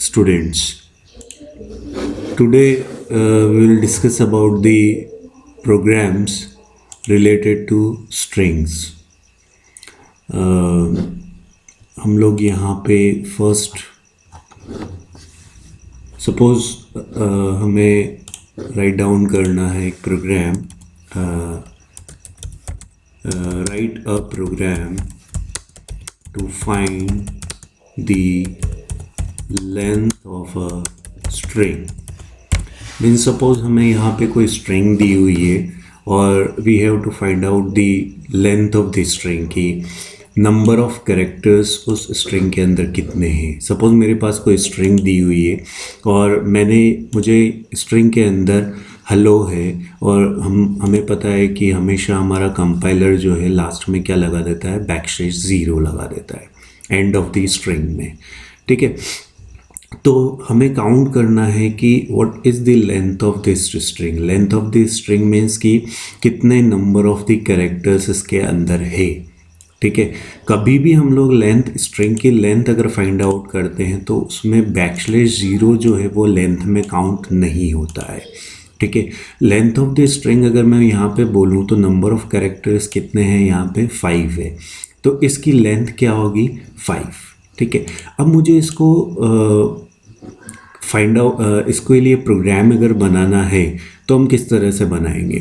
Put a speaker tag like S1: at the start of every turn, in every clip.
S1: students. Today we will discuss about the programs related to strings. हम लोग यहाँ पे फर्स्ट सपोज हमें राइट डाउन करना है एक program, write a program to find the length of a string. Means suppose हमें यहाँ पे कोई स्ट्रिंग दी हुई है और we have to find out the length of the string की नंबर ऑफ कैरेक्टर्स उस स्ट्रिंग के अंदर कितने हैं. सपोज मेरे पास कोई स्ट्रिंग दी हुई है और मुझे स्ट्रिंग के अंदर हेलो है और हमें पता है कि हमेशा हमारा कंपाइलर जो है लास्ट में क्या लगा देता है, \0 लगा देता है एंड ऑफ द स्ट्रिंग में. ठीक है, तो हमें काउंट करना है कि what is the length of this string. Length of the string means कि कितने नंबर ऑफ द कैरेक्टर्स इसके अंदर है. ठीक है, कभी भी हम लोग स्ट्रिंग की लेंथ अगर फाइंड आउट करते हैं तो उसमें \0 जो है वो लेंथ में काउंट नहीं होता है. ठीक है, लेंथ ऑफ द स्ट्रिंग अगर मैं यहाँ पे बोलूँ तो नंबर ऑफ कैरेक्टर्स कितने हैं, यहाँ पे 5 है, तो इसकी लेंथ क्या होगी 5. ठीक है, अब मुझे इसको इसके लिए प्रोग्राम अगर बनाना है तो हम किस तरह से बनाएंगे.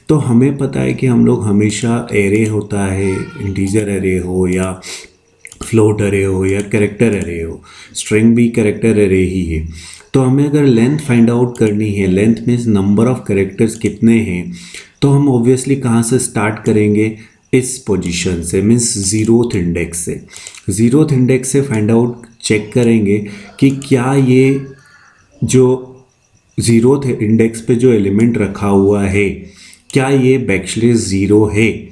S1: तो हमें पता है कि हम लोग हमेशा एरे होता है, इंटीजर एरे हो या फ्लोट एरे हो या कैरेक्टर एरे हो, स्ट्रिंग भी कैरेक्टर एरे ही है. तो हमें अगर लेंथ फाइंड आउट करनी है, length means number of characters कितने हैं, तो हम ऑब्वियसली कहाँ से स्टार्ट करेंगे, इस पोजीशन से, मीन्स 0th इंडेक्स से. 0th इंडेक्स से फाइंड आउट चेक करेंगे कि क्या ये जो 0th इंडेक्स पे जो एलिमेंट रखा हुआ है क्या ये \0 है.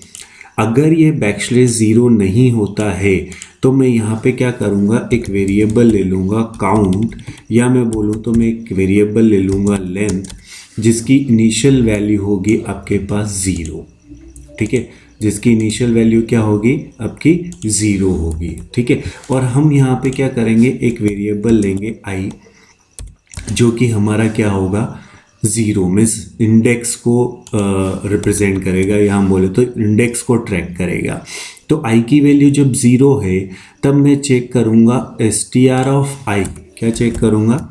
S1: अगर ये \0 नहीं होता है तो मैं यहाँ पे क्या करूँगा, एक वेरिएबल ले लूँगा काउंट, या मैं बोलूँ तो मैं एक वेरिएबल ले लूँगा लेंथ, जिसकी इनिशियल वैल्यू होगी आपके पास 0. ठीक है, जिसकी इनिशियल वैल्यू क्या होगी आपकी 0 होगी. ठीक है, और हम यहाँ पे क्या करेंगे, एक वेरिएबल लेंगे i, जो कि हमारा क्या होगा 0, मीन्स इंडेक्स को रिप्रेजेंट करेगा, या हम बोले तो इंडेक्स को ट्रैक करेगा. तो i की वैल्यू जब 0 है तब मैं चेक करूँगा str ऑफ i. क्या चेक करूँगा,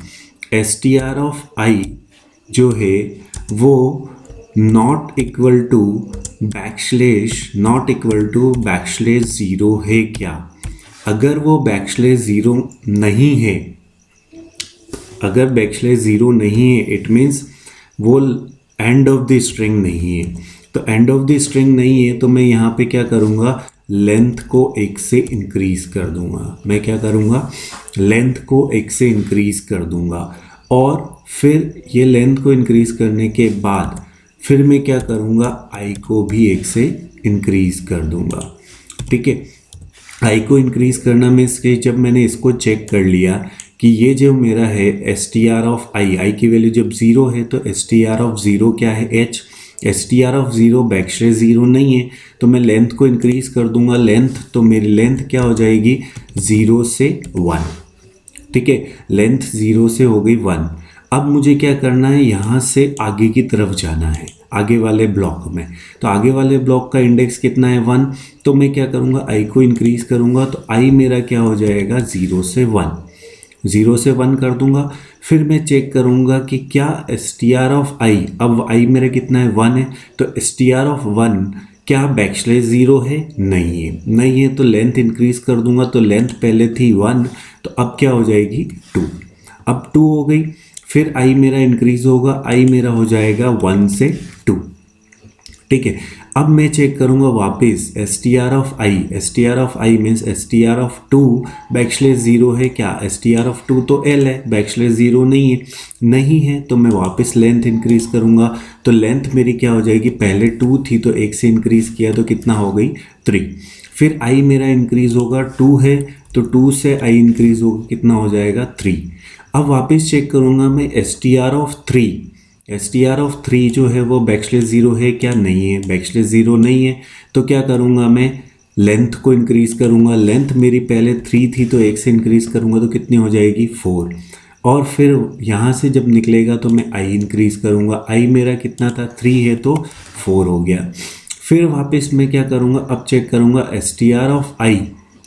S1: str ऑफ i जो है वो नॉट इक्वल टू \0 है क्या. अगर वो \0 नहीं है, अगर \0 नहीं है इट मीन्स वो एंड ऑफ द स्ट्रिंग नहीं है. तो एंड ऑफ द स्ट्रिंग नहीं है तो मैं यहाँ पे क्या करूँगा, लेंथ को 1 से इंक्रीज कर दूँगा. मैं क्या करूँगा, लेंथ को 1 से इंक्रीज कर दूँगा, और फिर ये लेंथ को इंक्रीज करने के बाद फिर मैं क्या करूँगा, i को भी 1 से इंक्रीज कर दूँगा. ठीक है, i को इंक्रीज करना मीन्स कि जब मैंने इसको चेक कर लिया कि ये जो मेरा है str ऑफ i की वैल्यू जब 0 है तो str ऑफ 0 क्या है h. str ऑफ 0 \0 नहीं है तो मैं लेंथ को इंक्रीज कर दूंगा. लेंथ तो मेरी लेंथ क्या हो जाएगी 0 से 1. ठीक है, लेंथ 0 से हो गई 1. अब मुझे क्या करना है, यहाँ से आगे की तरफ जाना है, आगे वाले ब्लॉक में. तो आगे वाले ब्लॉक का इंडेक्स कितना है 1, तो मैं क्या करूँगा, i को इंक्रीज करूँगा. तो i मेरा क्या हो जाएगा 0 से 1, 0 से 1 कर दूंगा. फिर मैं चेक करूँगा कि क्या str ऑफ i, अब i मेरा कितना है 1 है, तो str ऑफ 1 क्या \0 है, नहीं है. नहीं है तो लेंथ इंक्रीज कर दूंगा. तो लेंथ पहले थी 1, तो अब क्या हो जाएगी 2. अब 2 हो गई. फिर i मेरा इंक्रीज होगा, i मेरा हो जाएगा 1 से 2. ठीक है, अब मैं चेक करूँगा वापस str of i means str of 2 \0 है क्या, str ऑफ 2 तो l है, \0 नहीं है तो मैं वापस लेंथ इंक्रीज करूँगा. तो लेंथ मेरी क्या हो जाएगी, पहले 2 थी तो 1 से इंक्रीज किया तो कितना हो गई 3. फिर i मेरा इंक्रीज होगा, 2 है तो 2 से i इंक्रीज होगा, कितना हो जाएगा 3. अब वापस चेक करूँगा मैं str ऑफ 3 जो है वो \0 है क्या, नहीं है, \0 नहीं है तो क्या करूँगा मैं, लेंथ को इंक्रीज करूँगा. लेंथ मेरी पहले 3 थी तो 1 से इंक्रीज करूँगा तो कितनी हो जाएगी 4. और फिर यहाँ से जब निकलेगा तो मैं आई इंक्रीज़ करूँगा। आई मेरा कितना था, 3 है तो 4 हो गया। फिर वापस मैं क्या करूँगा, अब चेक करूँगा S T R of I.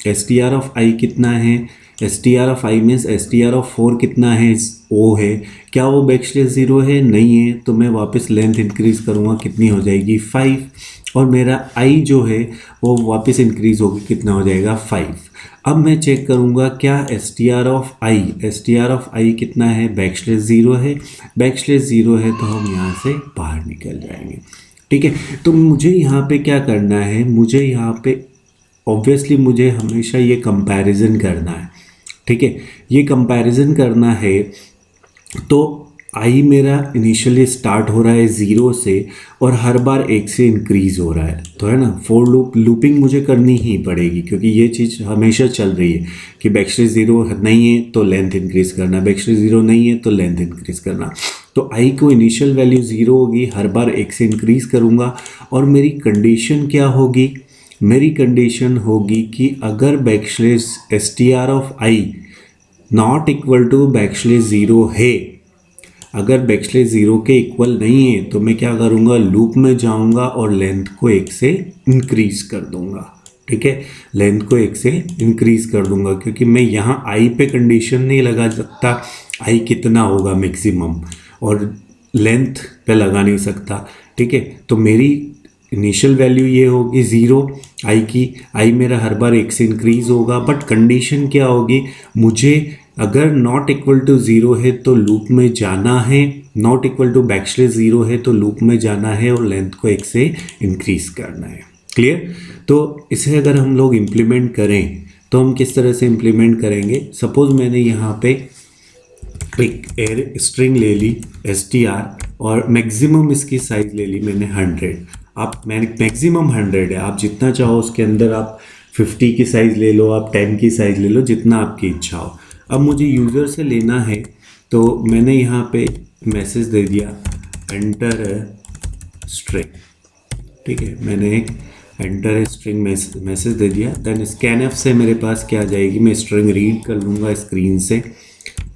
S1: S T R of I कितना है, S T R of I means S T R of 4 कितना है, ओ है। क्या वो बैकस्लैश 0 है, नहीं है, तो मैं वापस लेंथ इंक्रीज़ करूँगा, कितनी हो जाएगी 5। और मेरा आई जो है वो वापस इंक्रीज़ होगी, कितना हो जाएगा 5। अब मैं चेक करूँगा क्या S T R of I, S T R of I कितना है, बैकस्लैश 0 है। बैकस्लैश 0 है तो हम यहाँ से बाहर निकल जाएंगे। ठीक है, तो मुझे यहाँ पे क्या करना है, मुझे यहाँ पे ऑब्वियसली मुझे हमेशा ये कंपैरिजन करना है। ठीक है, ये कंपैरिजन करना है तो आई मेरा इनिशियली स्टार्ट हो रहा है 0 से और हर बार 1 से इंक्रीज़ हो रहा है, तो है ना, फॉर लूपिंग मुझे करनी ही पड़ेगी क्योंकि ये चीज़ हमेशा चल रही है कि बैकस्लैश 0 नहीं है तो लेंथ इंक्रीज़ करना, बैकस्लैश 0 नहीं है तो लेंथ इंक्रीज़ करना। तो आई को इनिशियल वैल्यू 0 होगी, हर बार 1 से इंक्रीज़ करूँगा। और मेरी कंडीशन क्या होगी, मेरी कंडीशन होगी कि अगर backslash S T R of I not equal to backslash 0 है, अगर बैकस्लैश 0 के इक्वल नहीं है तो मैं क्या करूँगा, लूप में जाऊँगा और लेंथ को 1 से इंक्रीज़ कर दूँगा। ठीक है, लेंथ को 1 से इंक्रीज़ कर दूँगा क्योंकि मैं यहाँ आई पे कंडीशन नहीं लगा सकता आई कितना होगा मैक्सिमम, और लेंथ पे लगा नहीं सकता। ठीक है, तो मेरी इनिशियल वैल्यू ये होगी 0 आई की, आई मेरा हर बार 1 से इंक्रीज़ होगा, बट कंडीशन क्या होगी, मुझे अगर नॉट इक्वल टू 0 है तो लूप में जाना है, नॉट इक्वल टू बैकस्लैश 0 है तो लूप में जाना है और लेंथ को 1 से इंक्रीज़ करना है। क्लियर? तो इसे अगर हम लोग इम्प्लीमेंट करें तो हम किस तरह से इम्प्लीमेंट करेंगे, सपोज़ मैंने यहाँ पे एक एयर स्ट्रिंग ले ली एस टी आर और मैक्सिमम इसकी साइज़ ले ली मैंने 100। आप मैक्सिमम 100 है, आप जितना चाहो उसके अंदर आप 50 की साइज़ ले लो, आप 10 की साइज़ ले लो, जितना आपकी इच्छा हो। अब मुझे यूज़र से लेना है तो मैंने यहाँ पे मैसेज दे दिया एंटर स्ट्रिंग। ठीक है, मैंने एक एंटर स्ट्रिंग मैसेज दे दिया। देन स्कैनएफ से मेरे पास क्या आ जाएगी, मैं स्ट्रिंग रीड कर लूँगा स्क्रीन से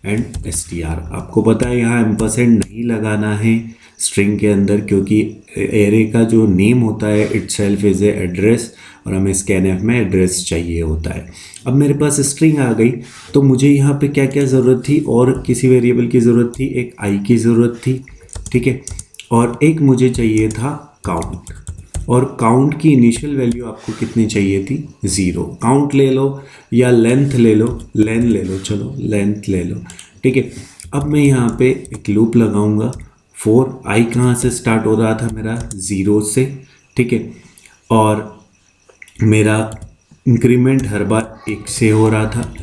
S1: एंड एस टी आर। आपको पता है यहाँ एम्परसेंड नहीं लगाना है स्ट्रिंग के अंदर क्योंकि एरे का जो नेम होता है इटसेल्फ इज़ ए एड्रेस और हमें स्कैनएफ में एड्रेस चाहिए होता है। अब मेरे पास स्ट्रिंग आ गई तो मुझे यहाँ पे क्या क्या ज़रूरत थी, और किसी वेरिएबल की ज़रूरत थी, एक आई की ज़रूरत थी। ठीक है, और एक मुझे चाहिए था काउंट, और काउंट की इनिशियल वैल्यू आपको कितनी चाहिए थी, 0। काउंट ले लो या लेंथ ले लो, लेंथ ले लो, चलो लेंथ ले लो। ठीक है, अब मैं यहाँ पे एक लूप लगाऊंगा 4। आई कहाँ से स्टार्ट हो रहा था मेरा, 0 से। ठीक है, और मेरा इंक्रीमेंट हर बार 1 से हो रहा था।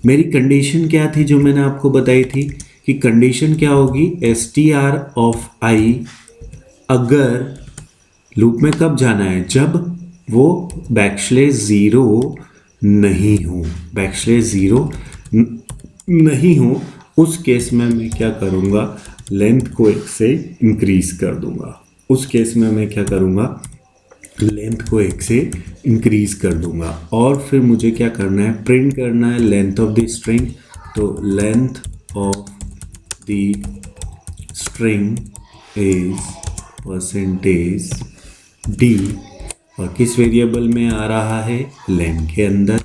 S1: मेरी कंडीशन क्या थी जो मैंने आपको बताई थी कि कंडीशन क्या होगी, एस टी आर ऑफ आई अगर लूप में कब जाना है, जब वो बैकस्लैश 0 नहीं हो, बैकस्लैश 0 नहीं हो, उस केस में मैं क्या करूँगा, लेंथ को 1 से इंक्रीज़ कर दूँगा। उस केस में मैं क्या करूँगा, लेंथ को 1 से इंक्रीज़ कर दूँगा। और फिर मुझे क्या करना है, प्रिंट करना है लेंथ ऑफ द स्ट्रिंग। तो length of the string is percentage D, और किस वेरिएबल में आ रहा है, लेन के अंदर।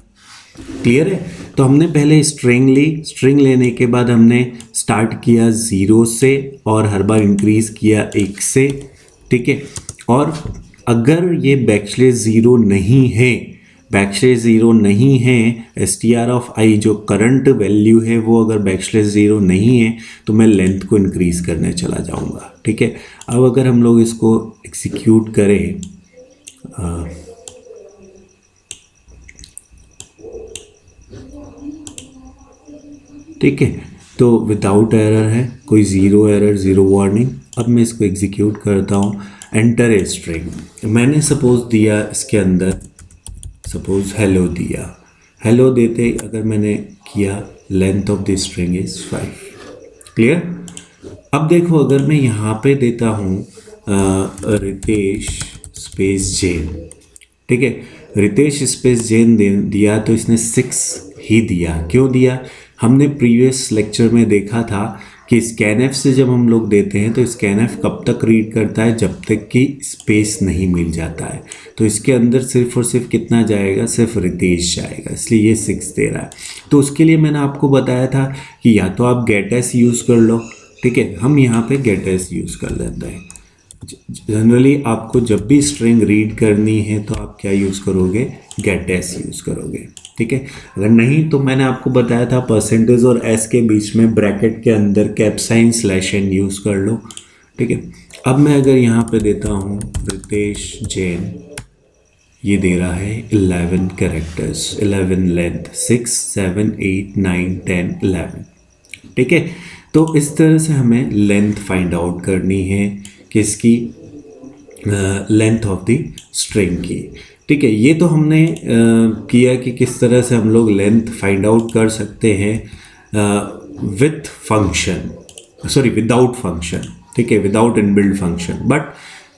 S1: क्लियर है? तो हमने पहले स्ट्रिंग ली, स्ट्रिंग लेने के बाद हमने स्टार्ट किया 0 से और हर बार इंक्रीज़ किया 1 से। ठीक है, और अगर ये बैकस्लैश 0 नहीं है, बैकस्लैश 0 नहीं है, एस टी आर ऑफ आई जो करंट वैल्यू है वो अगर बैकस्लैश 0 नहीं है तो मैं लेंथ को इंक्रीज़ करने चला जाऊंगा। ठीक है, अब अगर हम लोग इसको एग्जीक्यूट करें, ठीक है, तो विदाउट एरर है, कोई ज़ीरो एरर, ज़ीरो वार्निंग। अब मैं इसको एग्जीक्यूट करता हूँ, एंटर ए स्ट्रिंग। मैंने सपोज़ दिया इसके अंदर, सपोज़ हेलो दिया, हेलो देते अगर मैंने किया length of the string is 5। Clear? अब देखो अगर मैं यहाँ पे देता हूँ रितेश स्पेस जैन, ठीक है, रितेश स्पेस जैन दिया तो इसने 6 ही दिया। क्यों दिया? हमने प्रीवियस लेक्चर में देखा था कि स्कैनएफ से जब हम लोग देते हैं तो स्कैनएफ कब तक रीड करता है, जब तक कि स्पेस नहीं मिल जाता है। तो इसके अंदर सिर्फ और सिर्फ कितना जाएगा, सिर्फ रितेश जाएगा, इसलिए ये 6 दे रहा है। तो उसके लिए मैंने आपको बताया था कि या तो आप गेट एस यूज़ कर लो, ठीक है, हम यहाँ पे गेट एस यूज़ कर लेते हैं। जनरली आपको जब भी स्ट्रिंग रीड करनी है तो आप क्या यूज़ करोगे, गेट एस यूज़ करोगे, ठीक है। अगर नहीं तो मैंने आपको बताया था परसेंटेज और एस के बीच में ब्रैकेट के अंदर कैप्साइन स्लैश एन यूज़ कर लो, ठीक है। अब मैं अगर यहाँ पे देता हूँ रितेश जैन, ये दे रहा है 11 कैरेक्टर्स, 11 लेंथ, 6 7 8 9 10 11, ठीक है। तो इस तरह से हमें लेंथ फाइंड आउट करनी है, किसकी, लेंथ ऑफ द स्ट्रिंग की, ठीक है। ये तो हमने किया कि किस तरह से हम लोग लेंथ फाइंड आउट कर सकते हैं with function, sorry without function, ठीक है, विदाउट इनबिल्ट फंक्शन। बट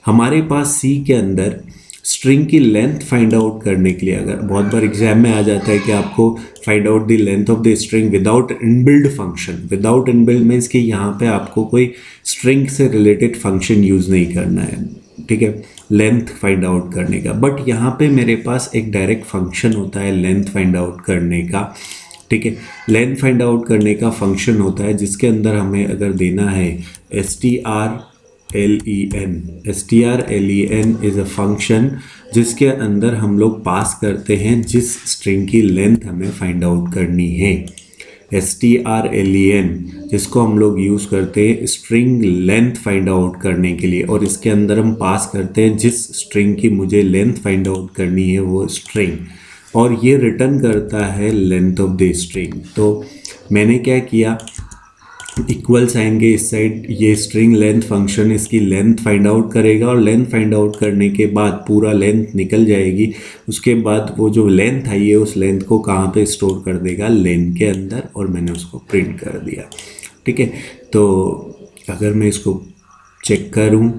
S1: हमारे पास सी के अंदर स्ट्रिंग की लेंथ फाइंड आउट करने के लिए, अगर बहुत बार एग्जाम में आ जाता है कि आपको find out the length of the string without inbuilt function, without inbuilt means कि यहाँ पे आपको कोई स्ट्रिंग से रिलेटेड फंक्शन यूज़ नहीं करना है, ठीक है, लेंथ फाइंड आउट करने का। बट यहाँ पे मेरे पास एक डायरेक्ट फंक्शन होता है लेंथ फाइंड आउट करने का, ठीक है। लेंथ फाइंड आउट करने का फंक्शन होता है जिसके अंदर हमें अगर देना है strlen इज़ अ फंक्शन जिसके अंदर हम लोग पास करते हैं जिस स्ट्रिंग की लेंथ हमें फाइंड आउट करनी है। strlen जिसको हम लोग यूज़ करते हैं स्ट्रिंग लेंथ फाइंड आउट करने के लिए, और इसके अंदर हम पास करते हैं जिस स्ट्रिंग की मुझे लेंथ फाइंड आउट करनी है वो स्ट्रिंग, और ये रिटर्न करता है लेंथ ऑफ द स्ट्रिंग। तो मैंने क्या किया, इक्वल साइन के इस साइड ये स्ट्रिंग लेंथ फंक्शन इसकी लेंथ फाइंड आउट करेगा, और लेंथ फाइंड आउट करने के बाद पूरा लेंथ निकल जाएगी। उसके बाद वो जो लेंथ आई है उस लेंथ को कहाँ पे स्टोर कर देगा, लेन के अंदर, और मैंने उसको प्रिंट कर दिया, ठीक है। तो अगर मैं इसको चेक करूँ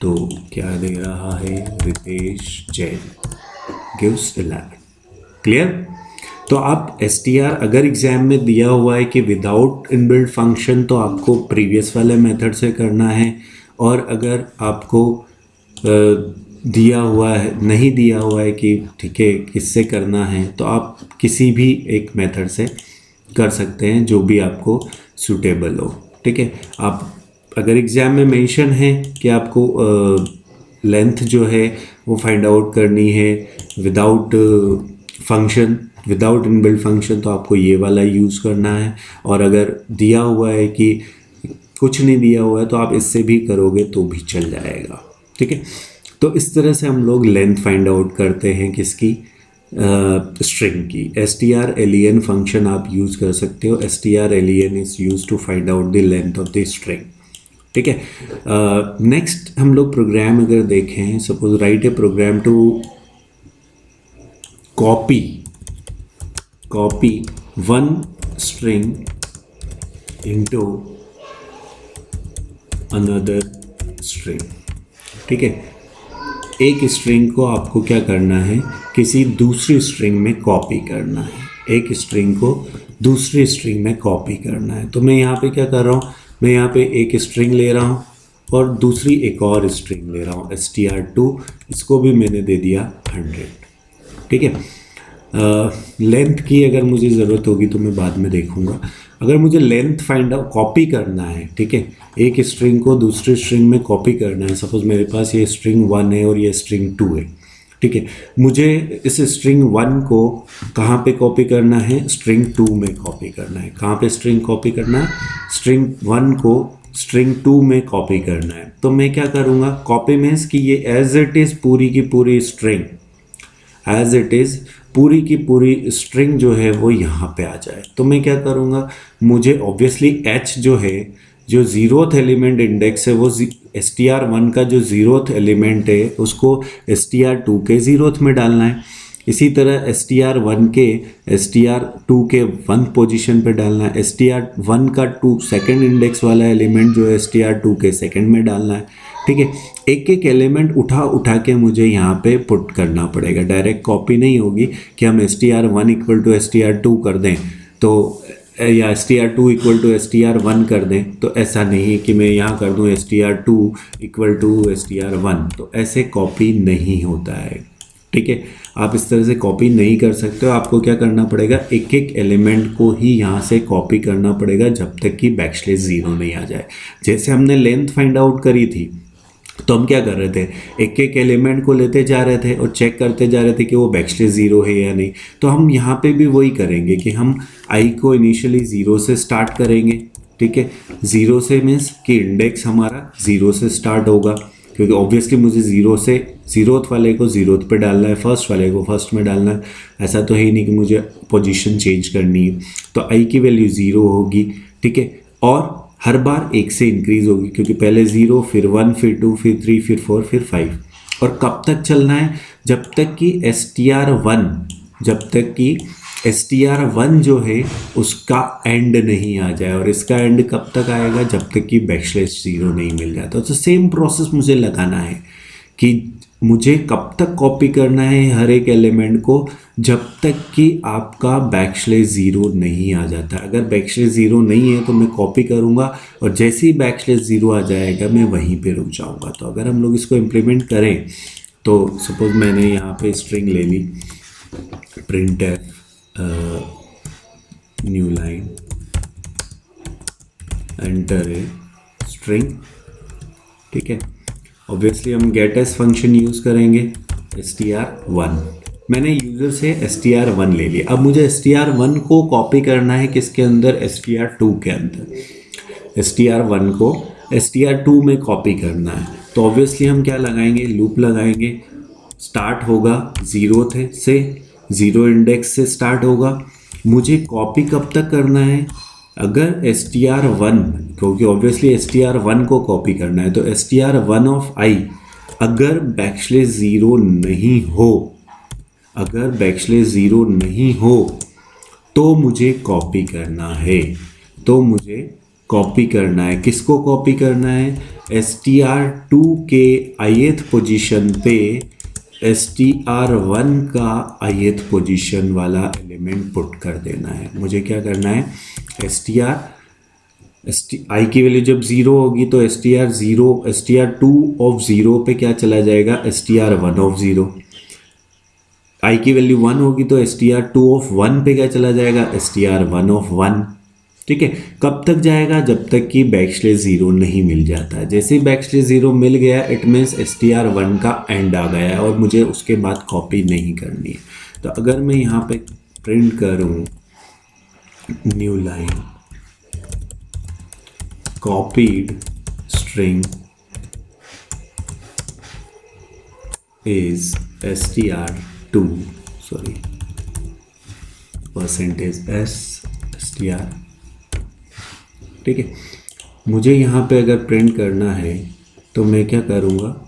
S1: तो क्या दे रहा है, रितेश जैन गिव्स 11, क्लियर। तो आप str अगर एग्ज़ाम में दिया हुआ है कि विदाउट इनबिल्ट फंक्शन तो आपको प्रीवियस वाले मेथड से करना है, और अगर आपको दिया हुआ है, नहीं दिया हुआ है कि ठीक है किससे करना है, तो आप किसी भी एक मेथड से कर सकते हैं जो भी आपको सूटेबल हो, ठीक है। आप अगर एग्ज़ाम में मेंशन है कि आपको लेंथ जो है वो फाइंड आउट करनी है without function, without inbuilt function, तो आपको ये वाला यूज़ करना है। और अगर दिया हुआ है कि कुछ नहीं दिया हुआ है तो आप इससे भी करोगे तो भी चल जाएगा, ठीक है। तो इस तरह से हम लोग लेंथ फाइंड आउट करते हैं किसकी, स्ट्रिंग की। strlen फंक्शन आप यूज़ कर सकते हो, strlen is use to find out the length of the string, ठीक है। नेक्स्ट हम लोग प्रोग्राम अगर देखें, suppose write a program to copy one string into another string, ठीक है। एक स्ट्रिंग को आपको क्या करना है, किसी दूसरी स्ट्रिंग में कॉपी करना है, एक स्ट्रिंग को दूसरी स्ट्रिंग में कॉपी करना है। तो मैं यहाँ पे क्या कर रहा हूँ, मैं यहाँ पे एक स्ट्रिंग ले रहा हूँ और दूसरी एक और स्ट्रिंग ले रहा हूँ str2, इसको भी मैंने दे दिया 100, ठीक है। लेंथ की अगर मुझे ज़रूरत होगी तो मैं बाद में देखूँगा। अगर मुझे लेंथ फाइंड आउट कॉपी करना है, ठीक है, एक स्ट्रिंग को दूसरी स्ट्रिंग में कॉपी करना है, सपोज मेरे पास ये स्ट्रिंग 1 है और ये स्ट्रिंग 2 है, ठीक है। मुझे इस स्ट्रिंग 1 को कहाँ पे कॉपी करना है, स्ट्रिंग 2 में कॉपी करना है। कहाँ पे स्ट्रिंग कॉपी करना है, स्ट्रिंग 1 को स्ट्रिंग 2 में कॉपी करना है। तो मैं क्या करूँगा, कॉपी मीन्स कि ये एज इट इज़ पूरी की पूरी स्ट्रिंग, एज इट इज़ पूरी की पूरी स्ट्रिंग जो है वो यहाँ पे आ जाए। तो मैं क्या करूँगा, मुझे ऑब्वियसली h जो है, जो ज़ीरोथ एलिमेंट इंडेक्स है, वो str1 का जो ज़ीरोथ एलिमेंट है उसको str2 के ज़ीरोथ में डालना है। इसी तरह str1 के str2 के 1 पोजीशन पे डालना है। str1 का 2 सेकंड इंडेक्स वाला एलिमेंट जो है str2 के सेकंड में डालना है, ठीक है। एक एक एलिमेंट उठा के मुझे यहाँ पे पुट करना पड़ेगा, डायरेक्ट कॉपी नहीं होगी कि हम str1 इक्वल टू str2 कर दें तो या str2 इक्वल टू str1 कर दें, तो ऐसा नहीं है कि मैं यहाँ कर दूँ str2 इक्वल टू str1, तो ऐसे कॉपी नहीं होता है। ठीक है, आप इस तरह से कॉपी नहीं कर सकते हो। आपको क्या करना पड़ेगा, एक एक एलिमेंट को ही यहाँ से कॉपी करना पड़ेगा जब तक कि बैकस्लैश ज़ीरो नहीं आ जाए। जैसे हमने लेंथ फाइंड आउट करी थी, तो हम क्या कर रहे थे, एक एक एलिमेंट को लेते जा रहे थे और चेक करते जा रहे थे कि वो बैकस्लैश ज़ीरो है या नहीं। तो हम यहाँ पे भी वही करेंगे कि हम आई को इनिशियली ज़ीरो से स्टार्ट करेंगे। ठीक है, ज़ीरो से मीन्स कि इंडेक्स हमारा ज़ीरो से स्टार्ट होगा, क्योंकि ऑब्वियसली मुझे ज़ीरो से ज़ीरोथ वाले को ज़ीरोथ पे डालना है, फर्स्ट वाले को फर्स्ट में डालना है। ऐसा तो है ही नहीं कि मुझे पोजीशन चेंज करनी है। तो आई की वैल्यू ज़ीरो होगी। ठीक है, और हर बार एक से इंक्रीज़ होगी, क्योंकि पहले 0, फिर 1, फिर 2, फिर 3, फिर 4, फिर 5। और कब तक चलना है, जब तक कि str1 जो है उसका एंड नहीं आ जाए। और इसका एंड कब तक आएगा, जब तक कि बैकस्लैश ज़ीरो नहीं मिल जाता। तो सेम प्रोसेस मुझे लगाना है कि मुझे कब तक कॉपी करना है हर एक एलिमेंट को, जब तक कि आपका बैकस्लैश ज़ीरो नहीं आ जाता। अगर बैकस्लैश ज़ीरो नहीं है तो मैं कॉपी करूँगा, और जैसे ही बैकस्लैश ज़ीरो आ जाएगा मैं वहीं पे रुक जाऊँगा। तो अगर हम लोग इसको इम्प्लीमेंट करें, तो सपोज मैंने यहाँ पे स्ट्रिंग ले ली, printf new line, enter a string. ठीक है, ऑब्वियसली हम गेट एस फंक्शन यूज़ करेंगे, str1। मैंने यूज़र से str1 ले लिया। अब मुझे str1 को कॉपी करना है किसके अंदर, str2 के अंदर। str1 को str2 में कॉपी करना है, तो ऑब्वियसली हम क्या लगाएंगे, लूप लगाएंगे। स्टार्ट होगा ज़ीरो से, ज़ीरो इंडेक्स से स्टार्ट होगा। मुझे कॉपी कब तक करना है, अगर str1, क्योंकि ऑब्वियसली str1 को कॉपी करना है, तो str1 ऑफ आई अगर बैकस्लैश ज़ीरो नहीं हो, अगर बैकस्लैश ज़ीरो नहीं हो तो मुझे कॉपी करना है। तो मुझे कॉपी करना है, किसको कॉपी करना है, str2 के ith पोजीशन पे str1 का ith पोजीशन वाला एलिमेंट पुट कर देना है। मुझे क्या करना है, आई की वैल्यू जब ज़ीरो होगी तो str2 ऑफ ज़ीरो पे क्या चला जाएगा, str1 ऑफ ज़ीरो। आई की वैल्यू 1 होगी तो str2 ऑफ 1 पे क्या चला जाएगा, str1 ऑफ 1। ठीक है, कब तक जाएगा, जब तक कि बैकस्लैश ज़ीरो नहीं मिल जाता है। जैसे ही बैकस्लैश ज़ीरो मिल गया, इट मीन्स str1 का एंड आ गया है और मुझे उसके बाद कॉपी नहीं करनी है। तो अगर मैं यहाँ पे प्रिंट करूँ new line, copied string is str2, sorry, %s str। ठीक है, मुझे यहाँ पे अगर प्रिंट करना है तो मैं क्या करूँगा,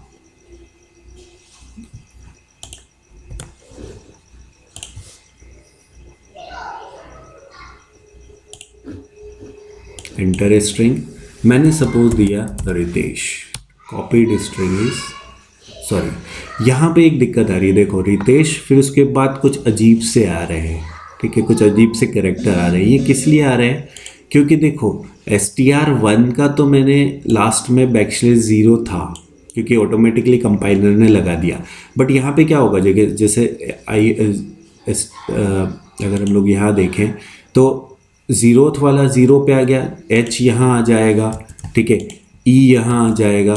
S1: एंटर ए स्ट्रिंग। मैंने सपोज दिया Ritesh, copied string is, sorry यहाँ पे एक दिक्कत आ रही है, देखो रितेश, फिर उसके बाद कुछ अजीब से आ रहे हैं। ठीक है, कुछ अजीब से कैरेक्टर आ रहे हैं। ये किस लिए आ रहे हैं, क्योंकि देखो str1 का तो मैंने लास्ट में बैकस्लैश ज़ीरो था, क्योंकि ऑटोमेटिकली कंपाइलर ने लगा दिया। बट यहाँ पे क्या होगा, जैसे अगर हम लोग यहाँ देखें तो ज़ीरोथ वाला ज़ीरो पे आ गया, h यहाँ आ जाएगा। ठीक है, e यहाँ आ जाएगा,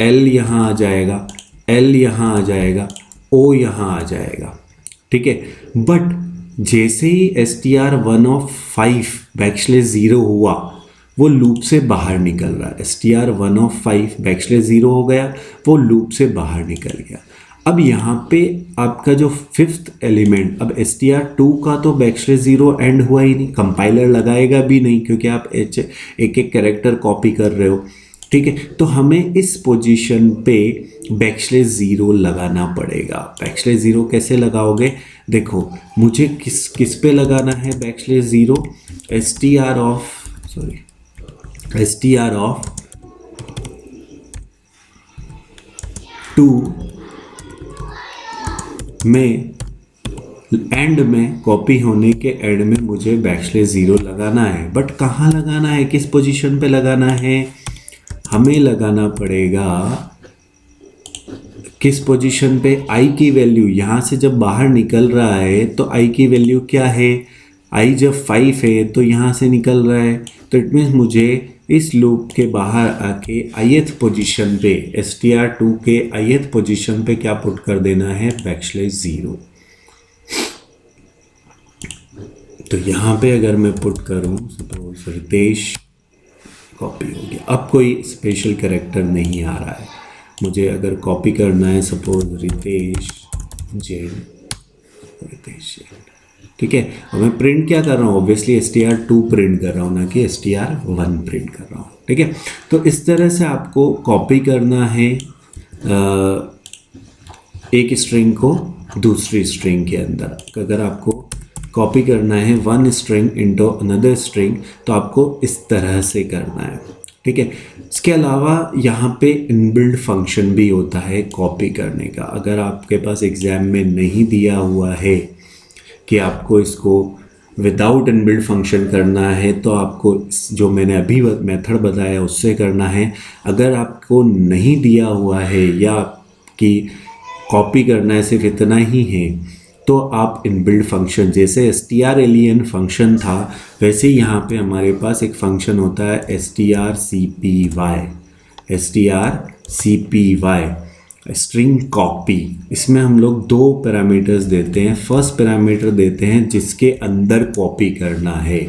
S1: l यहाँ आ जाएगा, l यहाँ आ जाएगा, o यहाँ आ जाएगा। ठीक है, बट जैसे ही str1 ऑफ 5 बैकस्लैश ज़ीरो हुआ, वो लूप से बाहर निकल रहा है। str1 ऑफ 5 बैकस्लैश ज़ीरो हो गया, वो लूप से बाहर निकल गया। अब यहाँ पे आपका जो फिफ्थ एलिमेंट, अब str2 का तो बैकस्लैश ज़ीरो एंड हुआ ही नहीं, कंपाइलर लगाएगा भी नहीं, क्योंकि आप एक एक कैरेक्टर कॉपी कर रहे हो। ठीक है, तो हमें इस पोजीशन पे बैकस्लैश ज़ीरो लगाना पड़ेगा। बैकस्लैश ज़ीरो कैसे लगाओगे, देखो मुझे किस पे लगाना है बैकस्लैश ज़ीरो, str ऑफ 2 में एंड में, कॉपी होने के एंड में मुझे \0 लगाना है, बट कहाँ लगाना है, किस पोजीशन पे लगाना है, हमें लगाना पड़ेगा किस पोजीशन पे, i की वैल्यू यहाँ से जब बाहर निकल रहा है तो i की वैल्यू क्या है, i जब 5 है तो यहाँ से निकल रहा है, तो इट मीन्स मुझे इस लूप के बाहर आके ith पोजीशन पे, str2 के ith पोजीशन पे क्या पुट कर देना है, \0। तो यहाँ पे अगर मैं पुट करूँ, सपोज रितेश कॉपी हो गया, अब कोई स्पेशल कैरेक्टर नहीं आ रहा है, मुझे अगर कॉपी करना है सपोज रितेश जैन, ठीक है, और मैं प्रिंट क्या कर रहा हूँ, ऑब्वियसली str2 प्रिंट कर रहा हूँ, ना कि str1 प्रिंट कर रहा हूँ, ठीक है। तो इस तरह से आपको कॉपी करना है एक स्ट्रिंग को दूसरी स्ट्रिंग के अंदर। अगर आपको कॉपी करना है one string into another string तो आपको इस तरह से करना है, ठीक है। इसके अलावा यहाँ पे इनबिल्ट फंक्शन भी होता है कॉपी करने का। अगर आपके पास एग्ज़ाम में नहीं दिया हुआ है कि आपको इसको विदाउट इनबिल्ट फंक्शन करना है तो आपको जो मैंने अभी मेथड बताया उससे करना है। अगर आपको नहीं दिया हुआ है या आपकी कॉपी करना है सिर्फ इतना ही है तो आप इनबिल्ट फंक्शन, जैसे strlen फंक्शन था वैसे यहाँ पे हमारे पास एक फंक्शन होता है strcpy स्ट्रिंग कॉपी। इसमें हम लोग दो पैरामीटर्स देते हैं। फर्स्ट पैरामीटर देते हैं जिसके अंदर कॉपी करना है,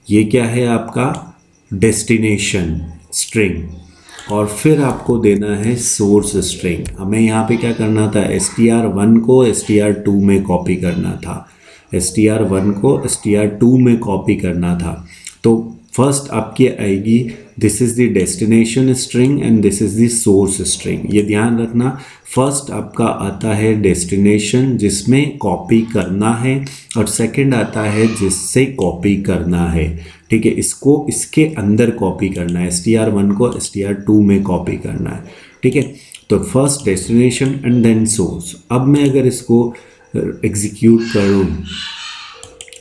S1: ये क्या है आपका डेस्टिनेशन स्ट्रिंग, और फिर आपको देना है सोर्स स्ट्रिंग। हमें यहाँ पे क्या करना था, str1 को str2 में कॉपी करना था, str1 को str2 में कॉपी करना था। तो फर्स्ट आपकी आएगी this is the destination string and this is the source string. ये ध्यान रखना, फर्स्ट आपका आता है डेस्टिनेशन जिसमें कॉपी करना है और सेकंड आता है जिससे कॉपी करना है, ठीक है। इसको इसके अंदर कॉपी करना है, str1 को str2 में कॉपी करना है, ठीक है। तो first destination and then source. अब मैं अगर इसको एग्जीक्यूट करूँ,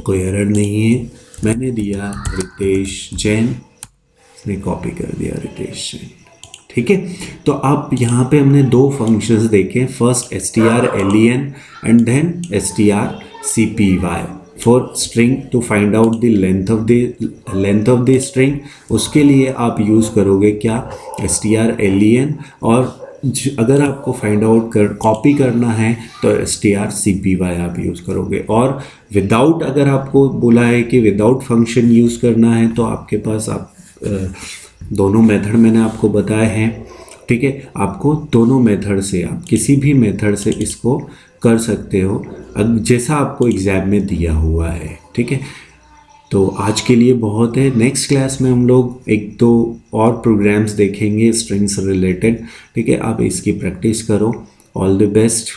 S1: कोई एरर नहीं है, मैंने दिया रितेश जैन, इसने कॉपी कर दिया रितेश जैन, ठीक है। तो अब यहाँ पे हमने दो फंक्शंस देखे, first strlen and then strcpy for string to find out the length of the string. उसके लिए आप यूज़ करोगे क्या, strlen, और अगर आपको फाइंड आउट कॉपी करना है तो strcpy आप यूज़ करोगे। और विदाउट, अगर आपको बोला है कि विदाउट फंक्शन यूज़ करना है तो आपके पास आप दोनों मेथड मैंने आपको बताए हैं, ठीक है। आपको दोनों मेथड से, आप किसी भी मेथड से इसको कर सकते हो जैसा आपको एग्ज़ाम में दिया हुआ है, ठीक है। तो आज के लिए बहुत है। नेक्स्ट क्लास में हम लोग एक दो और प्रोग्राम्स देखेंगे स्ट्रिंग से रिलेटेड, ठीक है। आप इसकी प्रैक्टिस करो। All the best.